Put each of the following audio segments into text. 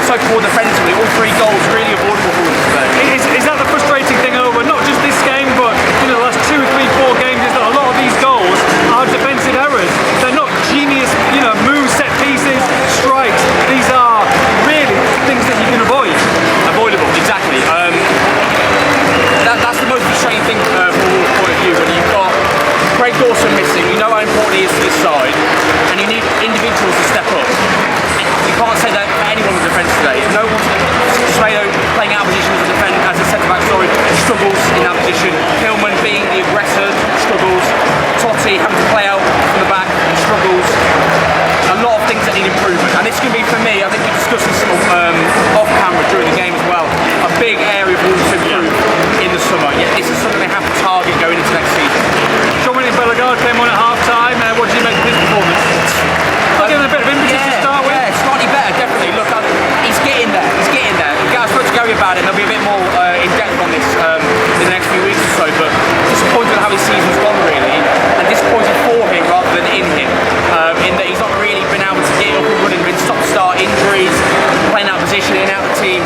so poor defensively. All 3 goals really avoidable for us today. Is that the frustrating thing over not just this game, but the last 2, 3, 4 games? Is that a lot of these goals are defensive errors? They're not genius, moves, set pieces, strikes. These are really things that you can avoid. Avoidable, exactly. That's the most frustrating thing from Wolves' point of view, when you've got Craig Dawson missing. You know how important he is to this side, and you need individuals to step up. You can't say that for anyone in defence today. No one's Semedo playing out of position as a centre-back, struggles in that position. Hillman being the aggressor, struggles. Totti having to play out from the back, struggles. A lot of things that need improvement, and this can be, for me, I think we discussed this off camera during the game as well, a big area of Wolves to improve in the summer. Yeah, this is something they have to target going into next season. Dominic Bellegarde came on at half-time. What did you make of his performance? Giving a bit of impetus to start with. Yeah, slightly better, definitely. Look, he's getting there. I spoke to Gary about it, and there'll be a bit more in depth on this in the next few weeks or so. But disappointed with how his season's gone, really, and disappointed for him rather than in him. In that he's not really been able to get up and running, been stop-start injuries, playing out of position, in and out of the team.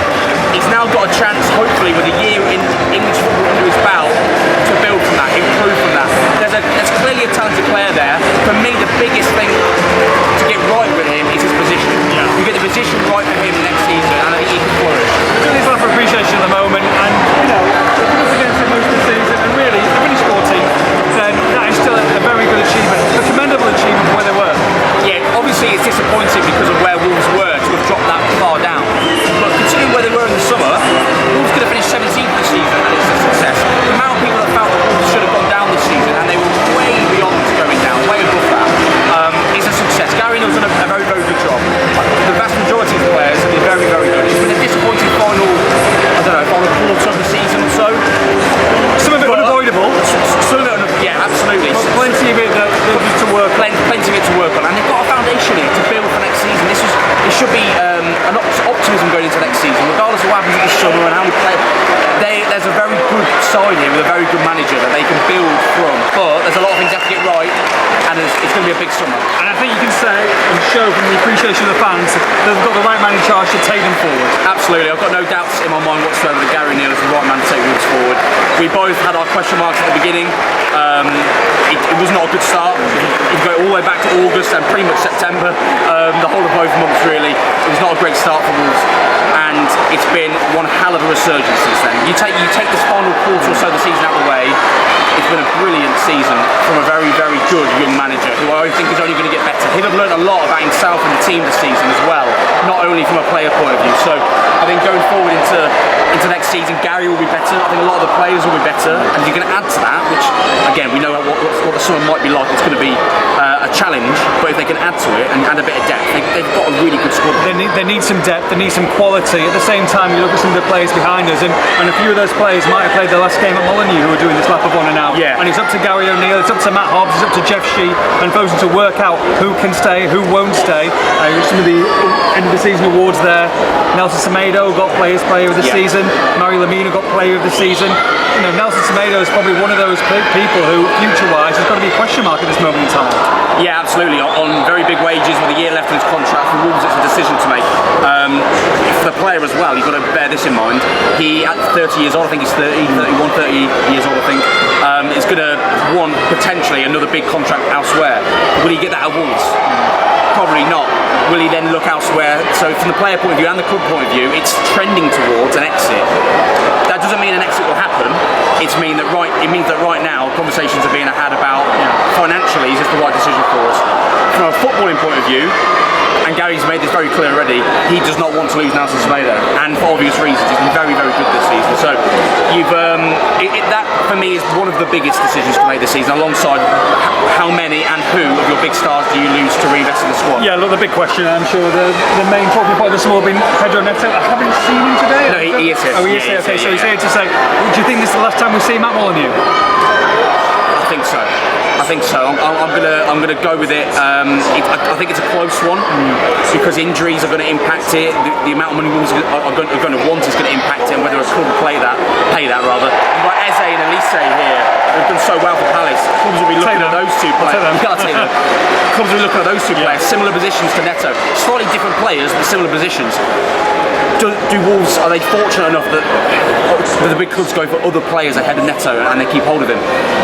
He's now got a chance, hopefully, with a year in English football under his belt, to build from that, improve from that. There's clearly a talented player there. For me, the biggest thing to get right with him is his position. Yeah. You get the position right for him next season, and I think he can flourish. There's a lot of appreciation at the moment, and up against him most of the season, and really, if he finished 14th, then that is still a very good achievement, a commendable achievement for where they were. Yeah, obviously it's disappointing because of where Wolves were to have dropped that far down. But considering where they were in the summer, Wolves could have finished 17th this season, and it's a success. The amount of people that felt that Wolves should have gone down this season, and they were way beyond going down, way above that, is a success. Gary Neal's done a very, very good job. The vast majority of the players have been very, very good. It's been a disappointing final quarter of the season or so. Some of it unavoidable. Yeah, absolutely. But plenty of it that needs to work on. Plenty of it to work on, and they've got a foundation here to build for next season. It should be an optimism going into next season, regardless of what happens in the summer and how we play. There's a very good side here with a very good manager that they can build from, but there's a lot of things they have to get right, and it's going to be a big summer. And I think you can say and show from the appreciation of the fans that they've got the right man in charge to take them forward. Absolutely, I've got no doubts in my mind whatsoever that Gary Neal is the right man to take Wolves forward. We both had our question marks at the beginning. It was not a good start. If you go all the way back to August and pretty much September, the whole of both months really, it was not a great start for Wolves, and it's been one hell of a resurgence since then. You take this final quarter or so of the season out of the way, it's been a brilliant season from a very, very good young manager who I think is only going to get better. He'll have learned a lot about himself and the team this season as well, not only from a player point of view. So I think going forward into next season, Gary will be better. I think a lot of the players will be better, and you can add to that, which again we know what the summer might be like. It's going to be a challenge, but if they can add to it and add a bit of depth, they've got a really good squad. They need some depth, they need some quality. At the same time, you look at some of the players behind us, and a few of those players might have played their last game at Molineux, who are doing this lap of honour now. Yeah. And it's up to Gary O'Neill, it's up to Matt Hobbs, it's up to Jeff Shee and Fosun to work out who can stay, who won't stay. Some of the end of the season awards there. Nelson Semedo got player of the season. Mario Lemina got player of the season. Nelson Semedo is probably one of those people who, future-wise, has got to be a question mark at this moment in time. Yeah, absolutely. On very big wages with a year left in his contract, for Wolves it's a decision to make. For the player as well, you've got to bear this in mind. He, at 30 years old, I think he's 30 years old, I think, is going to want potentially another big contract elsewhere. Will he get that at Wolves? Probably not. Will he then look elsewhere? So from the player point of view and the club point of view, it's trending towards an exit. That doesn't mean an exit will happen. It means that right now conversations are being had about financially is this the right decision for us. From a footballing point of view, and Gary's made this very clear already, he does not want to lose Nelson Semedo, and for obvious reasons. He's been very, very good this season. So that for me is one of the biggest decisions to make this season, alongside how many and who of your big stars do you lose to reinvest in the squad? Yeah, look, the big question, I'm sure the main talking point of this will have been Pedro Neto. I haven't seen him today. No, he is here. Oh, he is here. Okay, so he's here to say, do you think this is the last time we see Matt Molineux? I think so. I'm gonna go with it. I think it's a close one because injuries are going to impact it. The amount of money Wolves are going to want is going to impact it, and whether a club will pay that rather. You've got Eze and Elise here. They've done so well for Palace. Clubs will be looking at those two players. Clubs will be looking at those two players. Similar positions to Neto. Slightly different players, but similar positions. do Wolves, are they fortunate enough that the big clubs go for other players ahead of Neto and they keep hold of him?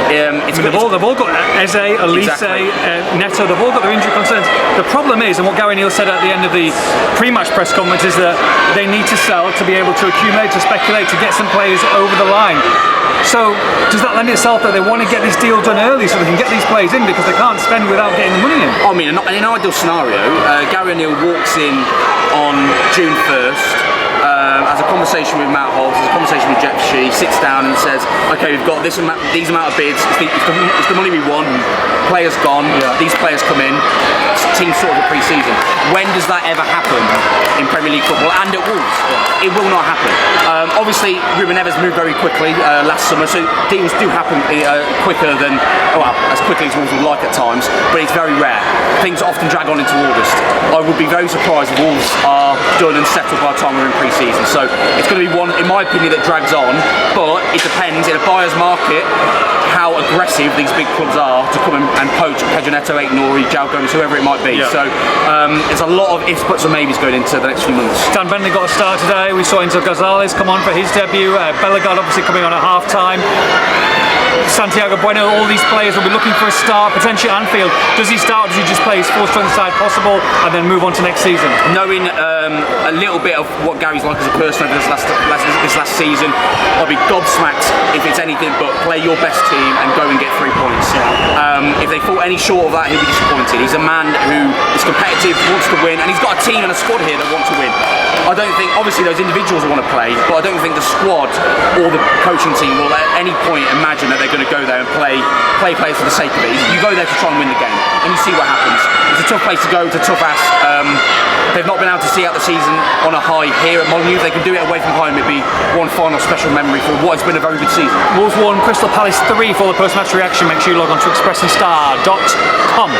They've all got Eze, Elise, Exactly. Neto, they've all got their injury concerns. The problem is, and what Gary Neal said at the end of the pre-match press conference, is that they need to sell to be able to accumulate, to speculate, to get some players over the line. So does that lend itself that they want to get this deal done early so they can get these players in because they can't spend without getting the money in? I mean, in an ideal scenario, Gary Neal walks in on June 1st, has a conversation with Matt Hobbs, has a conversation with Jeff Shee, sits down and says, okay, we've got these amount of bids, it's the money we want, players gone, these players come in, team sorted the pre-season. When does that ever happen in Premier League football and at Wolves? It will not happen. Obviously, Ruben Neves moved very quickly last summer, so deals do happen quicker than, well, as quickly as Wolves would like at times, but it's very rare. Things often drag on into August. I would be very surprised if Wolves are done and settled by the time we're in pre-season. So it's going to be one, in my opinion, that drags on, but it depends, in a buyer's market, how aggressive these big clubs are to come and poach Pedro Neto, Aït-Nouri, João Gomes, whoever it might be. Yeah. So there's a lot of ifs, buts and maybes going into the next few months. Dan Bentley got a start today. We saw Enzo Gonzalez come on for his debut. Bellegarde obviously coming on at half-time. Santiago Bueno, all these players will be looking for a start, potentially at Anfield. Does he start or does he just play his full-strength side possible and then move on to next season? Knowing a little bit of what Gary's like as a person over this last season, I'll be gobsmacked if it's anything but play your best team and go and get 3 points. If they fall any short of that, he'll be disappointed. He's a man who is competitive, wants to win, and he's got a team and a squad here that want to win. I don't think, obviously those individuals want to play, but I don't think the squad or the coaching team will at any point imagine that they're going to go there and play players for the sake of it. You go there to try and win the game, and you see what happens. It's a tough place to go, it's a tough ask. They've not been able to see out the season on a high here at Molineux. If they can do it away from home, it'd be one final special memory for what has been a very good season. Wolves 1, Crystal Palace 3 for the post-match reaction. Make sure you log on to expressandstar.com.